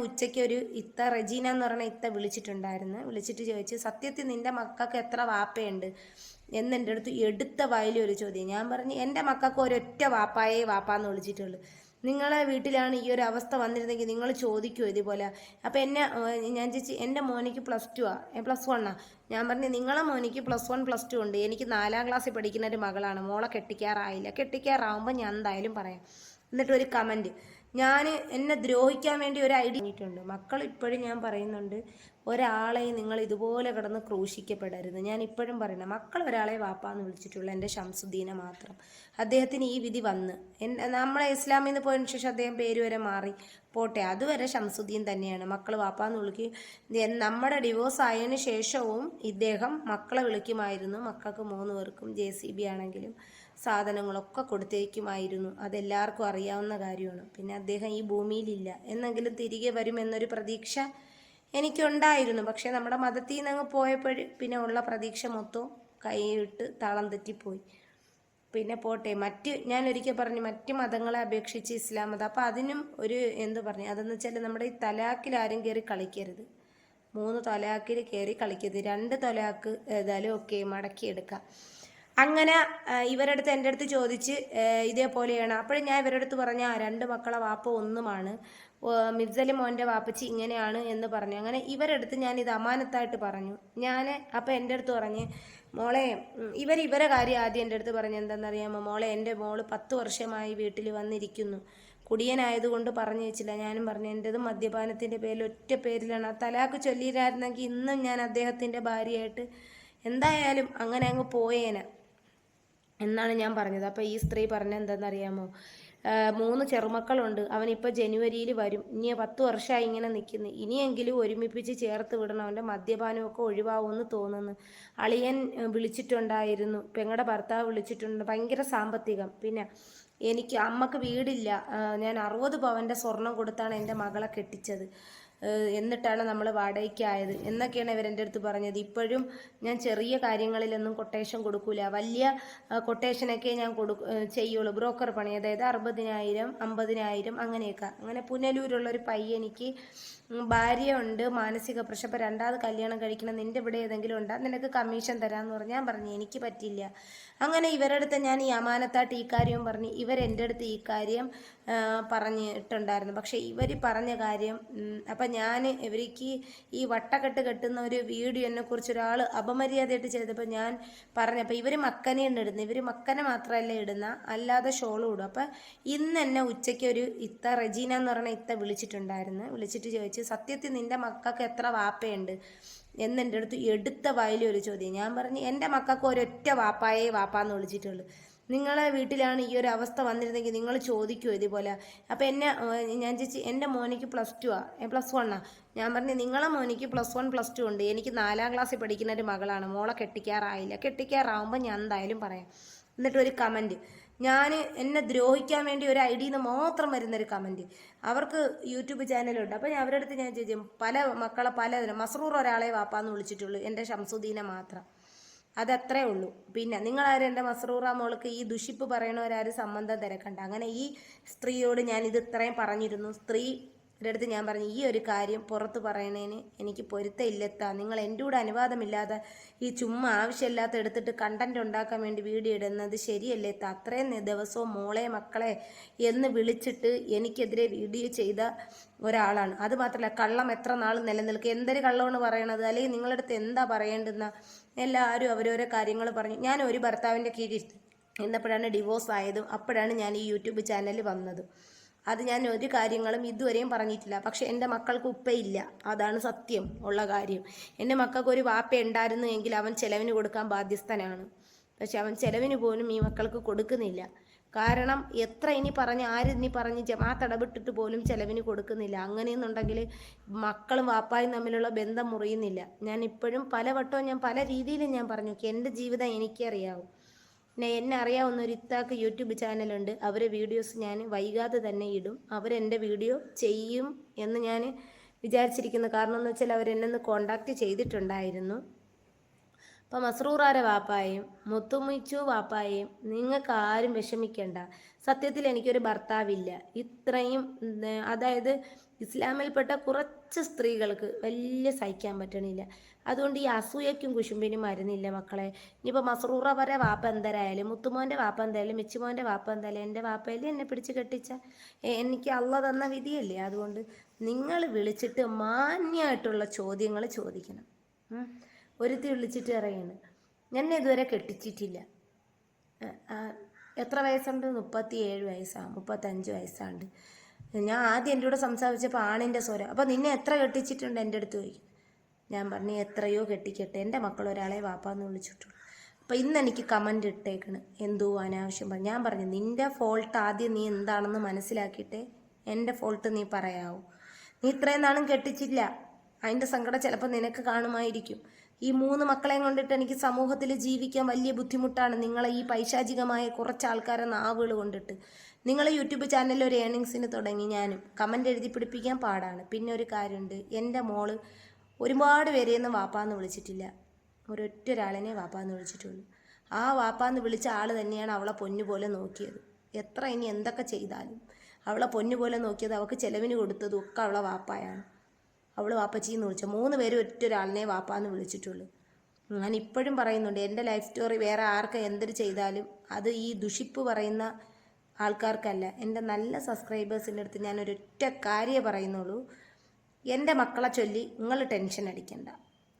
ഉച്ചയ്ക്ക് ഒരു ഇത്ത റെജീന എന്ന് പറയുന്ന ഇത്ത വിളിച്ചിട്ട് ചോദിച്ചു, സത്യത്തിൽ നിന്റെ മക്കൾക്ക് എത്ര വാപ്പയുണ്ട് എന്ന് എൻ്റെ അടുത്ത് എടുത്ത വായിലൊരു ചോദ്യം. ഞാൻ പറഞ്ഞു എൻ്റെ മക്കൾക്ക് ഒരൊറ്റ വാപ്പായേ വാപ്പാന്ന് വിളിച്ചിട്ടുള്ളൂ. നിങ്ങളെ വീട്ടിലാണ് ഈ ഒരു അവസ്ഥ വന്നിരുന്നെങ്കിൽ നിങ്ങൾ ചോദിക്കുമോ ഇതുപോലെ? അപ്പോൾ ഞാൻ ചോദിച്ചു, എൻ്റെ മോനിക്ക് +1 ഞാൻ പറഞ്ഞു നിങ്ങളെ മോനിക്ക് +1 +2 ഉണ്ട്. എനിക്ക് 4ാം ക്ലാസ്സിൽ പഠിക്കുന്ന ഒരു മകളാണ്. മോളെ കെട്ടിക്കാറാവുമ്പോൾ ഞാൻ എന്തായാലും പറയാം. എന്നിട്ട് ഒരു കമൻറ്റ്, എന്നെ ദ്രോഹിക്കാൻ വേണ്ടി ഒരു ഐഡിയ ഇട്ടിട്ടുണ്ട്. മക്കൾ ഇപ്പോഴും ഞാൻ പറയുന്നുണ്ട്, ഒരാളെയും നിങ്ങൾ ഇതുപോലെ കിടന്ന് ക്രൂശിക്കപ്പെടരുത്. ഞാൻ ഇപ്പോഴും പറയുന്നത്, മക്കൾ ഒരാളെ വാപ്പാന്ന് വിളിച്ചിട്ടുള്ളൂ, എൻ്റെ ഷംസുദ്ദീനെ മാത്രം. അദ്ദേഹത്തിന് ഈ വിധി വന്ന് നമ്മളെ ഇസ്ലാമിൽ നിന്ന് പോയതിനു ശേഷം അദ്ദേഹം പേര് വരെ മാറി പോട്ടെ, അതുവരെ ഷംസുദ്ദീൻ തന്നെയാണ്. മക്കൾ വാപ്പാന്ന് വിളിക്കുക. നമ്മുടെ ഡിവോഴ്സ് ആയതിനു ശേഷവും ഇദ്ദേഹം മക്കളെ വിളിക്കുമായിരുന്നു. മക്കൾക്ക് 3 പേർക്കും JCB ആണെങ്കിലും സാധനങ്ങളൊക്കെ കൊടുത്തേക്കുമായിരുന്നു. അതെല്ലാവർക്കും അറിയാവുന്ന കാര്യമാണ്. പിന്നെ അദ്ദേഹം ഈ ഭൂമിയിലില്ല, എന്നെങ്കിലും തിരികെ വരുമെന്നൊരു പ്രതീക്ഷ എനിക്കുണ്ടായിരുന്നു. പക്ഷെ നമ്മുടെ മതത്തിൽ നിന്ന് അങ്ങ് പോയപ്പോൾ പിന്നെ ഉള്ള പ്രതീക്ഷ മൊത്തവും കൈവിട്ട് താളം തെറ്റിപ്പോയി. പിന്നെ പോട്ടെ, ഞാൻ ഒരിക്കൽ പറഞ്ഞു, മറ്റ് മതങ്ങളെ അപേക്ഷിച്ച് ഇസ്ലാം മതം, അപ്പം അതിനും ഒരു അതെന്ന് വെച്ചാൽ നമ്മുടെ ഈ തലാക്കിൽ ആരും കയറി കളിക്കരുത്. 3 തലാക്കിൽ കയറി കളിക്കരുത്. 2 തലാക്ക് ഏതായാലും ഒക്കെ മടക്കിയെടുക്കാം. അങ്ങനെ ഇവരടുത്ത് എൻ്റെ അടുത്ത് ചോദിച്ച് ഇതേപോലെയാണ്. അപ്പോഴും ഞാൻ ഇവരുടെ അടുത്ത് പറഞ്ഞ 2 മക്കളെ വാപ്പ ഒന്നുമാണ്, മിർസലി മോൻ്റെ വാപ്പച്ചി ഇങ്ങനെയാണ് എന്ന് പറഞ്ഞു. അങ്ങനെ ഇവരടുത്ത് ഞാൻ ഇത് അമാനത്തായിട്ട് പറഞ്ഞു. അപ്പോൾ എൻ്റെ അടുത്ത് പറഞ്ഞ്, മോളെ ഇവരെ കാര്യം ആദ്യം എൻ്റെ അടുത്ത് പറഞ്ഞ് എന്താണെന്നറിയാമോ, മോളെ എൻ്റെ മോള് 10 വർഷമായി വീട്ടിൽ വന്നിരിക്കുന്നു, കുടിയനായതുകൊണ്ട് പറഞ്ഞു വെച്ചില്ല. ഞാനും പറഞ്ഞു, എൻ്റെത് മദ്യപാനത്തിൻ്റെ പേരിൽ ഒറ്റ പേരിലാണ്. ആ തലാക്ക് ചൊല്ലിയിരുന്നെങ്കിൽ ഇന്നും ഞാൻ അദ്ദേഹത്തിൻ്റെ ഭാര്യയായിട്ട് എന്തായാലും അങ്ങനെ അങ്ങ് പോയേനെ എന്നാണ് ഞാൻ പറഞ്ഞത്. അപ്പോൾ ഈ സ്ത്രീ പറഞ്ഞ എന്താണെന്നറിയാമോ, 3 ചെറുമക്കളുണ്ട്, അവനിപ്പോൾ ജനുവരിയിൽ വരും, ഇനി 10 വർഷമായി ഇങ്ങനെ നിൽക്കുന്നു, ഇനിയെങ്കിലും ഒരുമിപ്പിച്ച് ചേർത്ത് വിടണം, അവൻ്റെ മദ്യപാനമൊക്കെ ഒഴിവാകുമെന്ന് തോന്നുന്നു. അളിയൻ വിളിച്ചിട്ടുണ്ടായിരുന്നു, പെങ്ങളുടെ ഭർത്താവ് വിളിച്ചിട്ടുണ്ട്, ഭയങ്കര സാമ്പത്തികം. പിന്നെ അമ്മക്ക് വീടില്ല, ഞാൻ 60 പവൻ്റെ സ്വർണം കൊടുത്താണ് എൻ്റെ മകളെ കെട്ടിച്ചത്, എന്നിട്ടാണ് നമ്മൾ വാടകയ്ക്കായത് എന്നൊക്കെയാണ് ഇവരെൻ്റെ അടുത്ത് പറഞ്ഞത്. ഇപ്പോഴും ഞാൻ ചെറിയ കാര്യങ്ങളിലൊന്നും കൊട്ടേഷൻ കൊടുക്കൂല, വലിയ കൊട്ടേഷനൊക്കെ ഞാൻ ചെയ്യുള്ളൂ. ബ്രോക്കർ പണി, അതായത് 60,000 50,000 അങ്ങനെയൊക്കെ. അങ്ങനെ പുനലൂരുള്ളൊരു പയ്യനിക്ക് ഭാര്യ ഉണ്ട്, മാനസിക പ്രശ്നം, ഇപ്പോൾ 2ാമത് കല്യാണം കഴിക്കണം, നിൻ്റെ ഇവിടെ ഏതെങ്കിലും ഉണ്ടാ, നിനക്ക് കമ്മീഷൻ തരാമെന്ന് പറഞ്ഞു. ഞാൻ പറഞ്ഞു എനിക്ക് പറ്റില്ല. അങ്ങനെ ഇവരടുത്ത് ഞാൻ ഈ അമാനത്തായിട്ട് ഈ കാര്യവും പറഞ്ഞു. ഇവരെൻ്റെ അടുത്ത് ഈ കാര്യം പറഞ്ഞിട്ടുണ്ടായിരുന്നു. പക്ഷേ ഇവർ പറഞ്ഞ കാര്യം, അപ്പം ഇവർക്ക് ഈ വട്ടക്കെട്ട് കെട്ടുന്ന ഒരു വീഡിയോ എന്നെക്കുറിച്ച് ഒരാൾ അപമര്യാദയായിട്ട് ചെയ്തപ്പോൾ ഞാൻ പറഞ്ഞപ്പോൾ ഇവർ മക്കനെയാണ് ഇടുന്നത്. ഇവർ മക്കനെ മാത്രമല്ല ഇടുന്ന, അല്ലാതെ ഷോളും ഇടും. അപ്പം ഇന്ന് എന്നെ ഉച്ചയ്ക്ക് ഒരു ഇത്ത റെജീന എന്ന് പറയുന്ന ഇത്ത വിളിച്ചിട്ട് ചോദിച്ചു, സത്യത്തിൽ നിന്റെ മക്കൾക്ക് എത്ര വാപ്പയുണ്ട് എന്ന് എൻ്റെ അടുത്ത് എടുത്ത വായിലൊരു ചോദ്യം. ഞാൻ പറഞ്ഞു എൻ്റെ മക്കൾക്ക് ഒരൊറ്റ വാപ്പായേ വാപ്പാന്ന് വിളിച്ചിട്ടുള്ളൂ. നിങ്ങളെ വീട്ടിലാണ് ഈ ഒരു അവസ്ഥ വന്നിരുന്നെങ്കിൽ നിങ്ങൾ ചോദിക്കുമോ ഇതുപോലെ? അപ്പോൾ ഞാൻ ചോദിച്ചു, എൻ്റെ മോനിക്ക് +1 ഞാൻ പറഞ്ഞു നിങ്ങളെ മോനിക്ക് +1 +2 ഉണ്ട്. എനിക്ക് 4ാം ക്ലാസ്സിൽ പഠിക്കുന്ന ഒരു മകളാണ്. മോളെ കെട്ടിക്കാറാവുമ്പോൾ ഞാൻ എന്തായാലും പറയാം. എന്നിട്ടൊരു കമൻറ്റ്, എന്നെ ദ്രോഹിക്കാൻ വേണ്ടി ഒരു ഐഡിയിൽ നിന്ന് മാത്രം വരുന്നൊരു കമൻറ്റ്. അവർക്ക് യൂട്യൂബ് ചാനലുണ്ട്. അപ്പോൾ അവരുടെ അടുത്ത് ഞാൻ ചോദിച്ചു, പല മക്കളെ പലതിനും മസ്റൂർ ഒരാളെ വാപ്പാന്ന് വിളിച്ചിട്ടുള്ളൂ, എൻ്റെ ഷംസുദ്ദീനെ മാത്രം. അതത്രേ ഉള്ളൂ. പിന്നെ നിങ്ങളാരും എൻ്റെ മസ്റൂറ മോൾക്ക് ഈ ദുഷിപ്പ് പറയണവരാരും സംബന്ധം തിരക്കണ്ട. അങ്ങനെ ഈ സ്ത്രീയോട് ഞാനിത് ഇത്രയും പറഞ്ഞിരുന്നു. സ്ത്രീയുടെ അടുത്ത് ഞാൻ പറഞ്ഞു, ഈ ഒരു കാര്യം പുറത്ത് പറയണേന് എനിക്ക് പൊരുത്തമില്ലെത്താ, നിങ്ങൾ എൻ്റെ കൂടെ അനുവാദമില്ലാതെ ഈ ചുമ്മാ ആവശ്യമില്ലാത്ത എടുത്തിട്ട് കണ്ടന്റ് ഉണ്ടാക്കാൻ വേണ്ടി വീഡിയോ ഇടുന്നത് ശരിയല്ലേ? അത്രയും ദിവസവും മോളെ മക്കളെ എന്ന് വിളിച്ചിട്ട് എനിക്കെതിരെ വീഡിയോ ചെയ്ത ഒരാളാണ്. അത് മാത്രമല്ല, കള്ളം എത്ര നാൾ നിലനിൽക്കുക, എന്തൊരു കള്ളമാണ് പറയണത്, അല്ലെങ്കിൽ നിങ്ങളുടെ അടുത്ത് എന്താ പറയേണ്ടുന്ന, എല്ലാവരും അവരോരോ കാര്യങ്ങൾ പറഞ്ഞു. ഞാൻ ഒരു ഭർത്താവിൻ്റെ കീഴിൽ എന്നപ്പോഴാണ് ഡിവോഴ്സ് ആയതും അപ്പോഴാണ് ഞാൻ ഈ യൂട്യൂബ് ചാനൽ വന്നത്. അത് ഞാൻ ഒരു കാര്യങ്ങളും ഇതുവരെയും പറഞ്ഞിട്ടില്ല. പക്ഷെ എൻ്റെ മക്കൾക്ക് ഉപ്പയില്ല, അതാണ് സത്യം ഉള്ള കാര്യം. എൻ്റെ മക്കൾക്ക് ഒരു വാപ്പ ഉണ്ടായിരുന്നു എങ്കിൽ അവൻ ചെലവിന് കൊടുക്കാൻ ബാധ്യസ്ഥനാണ്. പക്ഷെ അവൻ ചെലവിന് പോലും ഈ മക്കൾക്ക് കൊടുക്കുന്നില്ല. കാരണം ആരിനി പറഞ്ഞ് ജമാഅത്ത് പോലും ചെലവിന് കൊടുക്കുന്നില്ല. അങ്ങനെയെന്നുണ്ടെങ്കിൽ മക്കളും വാപ്പായും തമ്മിലുള്ള ബന്ധം മുറിയുന്നില്ല. ഞാൻ ഇപ്പോഴും പലവട്ടവും പല രീതിയിലും ഞാൻ പറഞ്ഞു, എൻ്റെ ജീവിതം എനിക്കറിയാവും. പിന്നെ എന്നെ അറിയാവുന്ന ഒരു ഇത്താക്ക് യൂട്യൂബ് ചാനലുണ്ട്. അവരെ വീഡിയോസ് ഞാൻ വൈകാതെ തന്നെ ഇടും. അവരെൻ്റെ വീഡിയോ ചെയ്യും എന്ന് ഞാൻ വിചാരിച്ചിരിക്കുന്നു. കാരണം എന്ന് വെച്ചാൽ അവരെന്നെ കോണ്ടാക്ട് ചെയ്തിട്ടുണ്ടായിരുന്നു. അപ്പം മസ്റൂറാരെ വാപ്പായും മുത്തുമിച്ചു വാപ്പായും നിങ്ങൾക്ക് ആരും വിഷമിക്കേണ്ട. സത്യത്തിൽ എനിക്കൊരു ഭർത്താവില്ല. ഇത്രയും അതായത് ഇസ്ലാമിൽപ്പെട്ട കുറച്ച് സ്ത്രീകൾക്ക് വലിയ സഹിക്കാൻ പറ്റണില്ല. അതുകൊണ്ട് ഈ അസൂയയ്ക്കും കുശുമ്പിനും മരുന്നില്ല മക്കളെ. ഇനിയിപ്പോൾ മസ്റൂറ വരെ വാപ്പ എന്തരായാലും, മുത്തുമോൻ്റെ വാപ്പ എന്തായാലും, മിച്ചുമോൻ്റെ വാപ്പ എന്തായാലും, എൻ്റെ വാപ്പയല്ലേ എന്നെ പിടിച്ച് കെട്ടിച്ച. എനിക്ക് അള്ള തന്ന വിധിയല്ലേ. അതുകൊണ്ട് നിങ്ങൾ വിളിച്ചിട്ട് മാന്യമായിട്ടുള്ള ചോദ്യങ്ങൾ ചോദിക്കണം. ഒരുത്തി വിളിച്ചിട്ട് അറിയാണ്, എന്നെ ഇതുവരെ കെട്ടിച്ചിട്ടില്ല. എത്ര വയസ്സുണ്ട്? 37 വയസ്സാണ്, 35 വയസ്സാണ്ട്. ഞാൻ ആദ്യം എൻ്റെ കൂടെ സംസാരിച്ചപ്പോൾ ആണിൻ്റെ സ്വരം. അപ്പോൾ നിന്നെ എത്ര കെട്ടിച്ചിട്ടുണ്ട് എൻ്റെ അടുത്ത് ചോദിക്കും. ഞാൻ പറഞ്ഞു എത്രയോ കെട്ടിക്കട്ടെ, എൻ്റെ മക്കൾ ഒരാളെ വാപ്പാന്ന് വിളിച്ചിട്ടുള്ളൂ. അപ്പോൾ ഇന്ന് എനിക്ക് കമൻ്റ് ഇട്ടേക്കണ് എന്തോ അനാവശ്യം പറഞ്ഞു. ഞാൻ പറഞ്ഞു നിൻ്റെ ഫോൾട്ട് ആദ്യം നീ എന്താണെന്ന് മനസ്സിലാക്കിയിട്ടേ എൻ്റെ ഫോൾട്ട് നീ പറയാവൂ. നീ ഇത്രയും നാളും കെട്ടിച്ചില്ല, അതിൻ്റെ സങ്കടം ചിലപ്പോൾ നിനക്ക് കാണുമായിരിക്കും. ഈ 3 മക്കളെയും കൊണ്ടിട്ട് എനിക്ക് സമൂഹത്തിൽ ജീവിക്കാൻ വലിയ ബുദ്ധിമുട്ടാണ്. നിങ്ങളെ ഈ പൈശാചികമായ കുറച്ച് ആൾക്കാരെ നാവുകൾ കൊണ്ടിട്ട്. നിങ്ങൾ യൂട്യൂബ് ചാനലിൽ ഒരു ഏണിങ്സിന് തുടങ്ങി, ഞാനും കമൻ്റ് എഴുതി പിടിപ്പിക്കാൻ പാടാണ്. പിന്നെ ഒരു കാര്യമുണ്ട്, എൻ്റെ മോള് ഒരുപാട് പേരെയൊന്നും വാപ്പാന്ന് വിളിച്ചിട്ടില്ല, ഒരൊറ്റ ഒരാളിനെ വാപ്പാന്ന് വിളിച്ചിട്ടുള്ളൂ. ആ വാപ്പാന്ന് വിളിച്ച ആൾ തന്നെയാണ് അവളെ പൊന്നുപോലെ നോക്കിയത്. എത്ര ഇനി എന്തൊക്കെ ചെയ്താലും അവളെ പൊന്നുപോലെ നോക്കിയത്, അവൾക്ക് ചെലവിന് കൊടുത്തതും ഒക്കെ അവളെ വാപ്പായാണ്. അവൾ വാപ്പച്ചിന്ന് വിളിച്ച 3 പേരും ഒറ്റ ഒരാളിനെ വാപ്പാന്ന് വിളിച്ചിട്ടുള്ളൂ. ഞാൻ ഇപ്പോഴും പറയുന്നുണ്ട്, എൻ്റെ ലൈഫ് സ്റ്റോറി വേറെ ആർക്ക് എന്തൊരു ചെയ്താലും അത് ഈ ദുഷിപ്പ് പറയുന്ന ആൾക്കാർക്കല്ല, എൻ്റെ നല്ല സബ്സ്ക്രൈബേഴ്സിൻ്റെ അടുത്ത് ഞാൻ ഒരൊറ്റ കാര്യമേ പറയുന്നുള്ളൂ. എൻ്റെ മക്കളെ ചൊല്ലി നിങ്ങൾ ടെൻഷൻ അടിക്കണ്ട,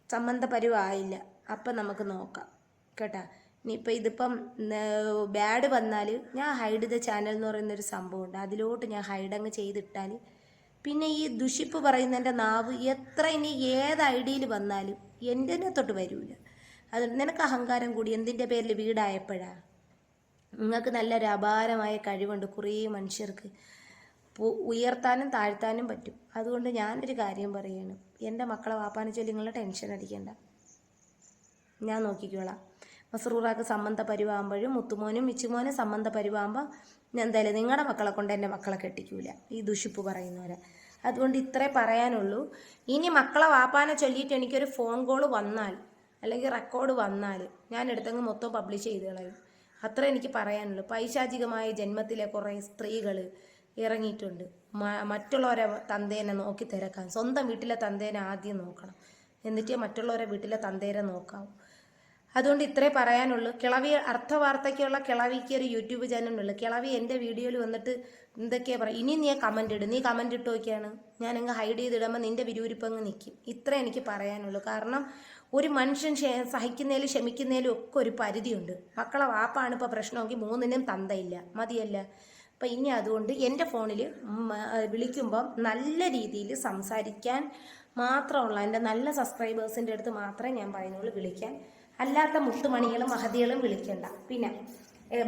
സംബന്ധപരമായില്ല, അപ്പം നമുക്ക് നോക്കാം കേട്ടാ. ഇനിയിപ്പോൾ ഇതിപ്പം ബാഡ് വന്നാൽ ഞാൻ ഹൈഡ് ദ ചാനൽ എന്ന് പറയുന്നൊരു സംഭവമുണ്ട്, അതിലോട്ട് ഞാൻ ഹൈഡങ്ങ് ചെയ്തിട്ടാൽ പിന്നെ ഈ ദുഷിപ്പ് പറയുന്നതിൻ്റെ നാവ് എത്ര ഇനി ഏത് ഐഡിയയിൽ വന്നാലും എൻ്റെ തൊട്ട് വരില്ല. അത് നിനക്ക് അഹങ്കാരം കൂടി എന്തിൻ്റെ പേരിൽ വീടായപ്പോഴാണ്. നിങ്ങൾക്ക് നല്ലൊരു അപാരമായ കഴിവുണ്ട്, കുറേ മനുഷ്യർക്ക് ഉയർത്താനും താഴ്ത്താനും പറ്റും. അതുകൊണ്ട് ഞാനൊരു കാര്യം പറയുകയാണ്, എൻ്റെ മക്കളെ വാപ്പാനെ ചൊല്ലി നിങ്ങൾ ടെൻഷൻ അടിക്കേണ്ട, ഞാൻ നോക്കിക്കോളാം. മസ്റൂറാക്ക് സംബന്ധ പരിവാകുമ്പോഴും മുത്തുമോനും മിച്ചുമോനും സംബന്ധ പരിവാകുമ്പോൾ എന്തായാലും നിങ്ങളുടെ മക്കളെ കൊണ്ട് എൻ്റെ മക്കളെ കെട്ടിക്കൂല, ഈ ദുഷിപ്പ് പറയുന്നവരെ. അതുകൊണ്ട് ഇത്രേ പറയാനുള്ളൂ. ഇനി മക്കളെ വാപ്പാനെ ചൊല്ലിയിട്ട് എനിക്കൊരു ഫോൺ കോൾ വന്നാൽ അല്ലെങ്കിൽ റെക്കോർഡ് വന്നാൽ ഞാൻ എടുത്തങ്ങ് മൊത്തം പബ്ലിഷ് ചെയ്ത് കളയും. അത്ര എനിക്ക് പറയാനുള്ളൂ. പൈശാചികമായ ജന്മത്തിലെ കുറേ സ്ത്രീകൾ ഇറങ്ങിയിട്ടുണ്ട്. മറ്റുള്ളവരെ തന്തേനെ നോക്കി തിരക്കാൻ. സ്വന്തം വീട്ടിലെ തന്തേനെ ആദ്യം നോക്കണം, എന്നിട്ടേ മറ്റുള്ളവരെ വീട്ടിലെ തന്തേനെ നോക്കാവൂ. അതുകൊണ്ട് ഇത്രേ പറയാനുള്ളൂ. കിളവി അർത്ഥവാർത്തയ്ക്കുള്ള കിളവിക്ക് ഒരു യൂട്യൂബ് ചാനലുള്ളൂ. കിളവി എൻ്റെ വീഡിയോയിൽ വന്നിട്ട് എന്തൊക്കെയാണ് പറയും. ഇനി നീ കമൻ്റ് ഇടും, നീ കമൻ്റ് ഇട്ട് നോക്കിയാണ് ഞാനങ്ങ് ഹൈഡ് ചെയ്തിടുമ്പോൾ നിൻ്റെ വിരൂരിപ്പങ്ങ് നിൽക്കും. ഇത്രേ എനിക്ക് പറയാനുള്ളൂ. കാരണം ഒരു മനുഷ്യൻ സഹിക്കുന്നതിലും ക്ഷമിക്കുന്നതിലും ഒക്കെ ഒരു പരിധിയുണ്ട്. മക്കളെ വാപ്പാണ് ഇപ്പോൾ പ്രശ്നമെങ്കിൽ 3നും തന്തയില്ല, മതിയല്ല. അപ്പം ഇനി അതുകൊണ്ട് എൻ്റെ ഫോണിൽ വിളിക്കുമ്പം നല്ല രീതിയിൽ സംസാരിക്കാൻ മാത്രമുള്ള എൻ്റെ നല്ല സബ്സ്ക്രൈബേഴ്സിൻ്റെ അടുത്ത് മാത്രമേ ഞാൻ പറയുന്നുള്ളൂ വിളിക്കാൻ. അല്ലാത്ത മുത്തുമണികളും മഹതികളും വിളിക്കണ്ട. പിന്നെ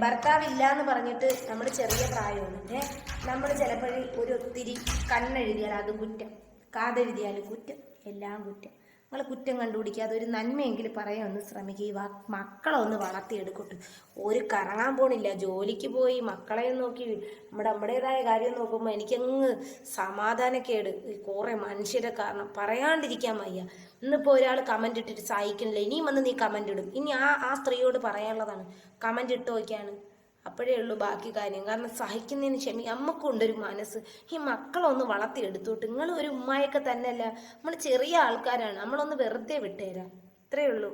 ഭർത്താവില്ല എന്ന് പറഞ്ഞിട്ട് നമ്മൾ ചെറിയ പ്രായമാണ്, നമ്മൾ ചിലപ്പോഴേ ഒത്തിരി കണ്ണെഴുതിയാൽ അത് കുറ്റം, കാതെഴുതിയാൽ കുറ്റം, എല്ലാം കുറ്റം. നിങ്ങൾ കുറ്റം കണ്ടുപിടിക്കാതെ ഒരു നന്മയെങ്കിലും പറയാൻ ഒന്ന് ശ്രമിക്കുക. ഈ മക്കളെ ഒന്ന് വളർത്തിയെടുക്കട്ടെ. ഒരു കറങ്ങാൻ പോണില്ല, ജോലിക്ക് പോയി മക്കളെ നോക്കി നമ്മുടേതായ കാര്യം നോക്കുമ്പോൾ എനിക്കങ്ങ് സമാധാനക്കേട്. കുറേ മനുഷ്യരെ കാരണം പറയാണ്ടിരിക്കാൻ വയ്യ. ഇന്നിപ്പോൾ ഒരാൾ കമൻ്റ് ഇട്ടിട്ട് സഹിക്കണില്ല, ഇനിയും വന്ന് നീ കമൻ്റ് ഇടും. ഇനി ആ സ്ത്രീയോട് പറയാനുള്ളതാണ്, കമൻ്റ് ഇട്ട് നോക്കിയാണ്, അപ്പോഴേ ഉള്ളൂ ബാക്കി കാര്യം. കാരണം സഹിക്കുന്നതിന് നമുക്കുണ്ടൊരു മനസ്സ്. ഈ മക്കളൊന്ന് വളർത്തിയെടുത്തോട്ട്. നിങ്ങൾ ഒരു ഉമ്മായൊക്കെ തന്നെയല്ല, നമ്മൾ ചെറിയ ആൾക്കാരാണ്, നമ്മളൊന്ന് വെറുതെ വിട്ടേരാം. ഇത്രയേ ഉള്ളൂ.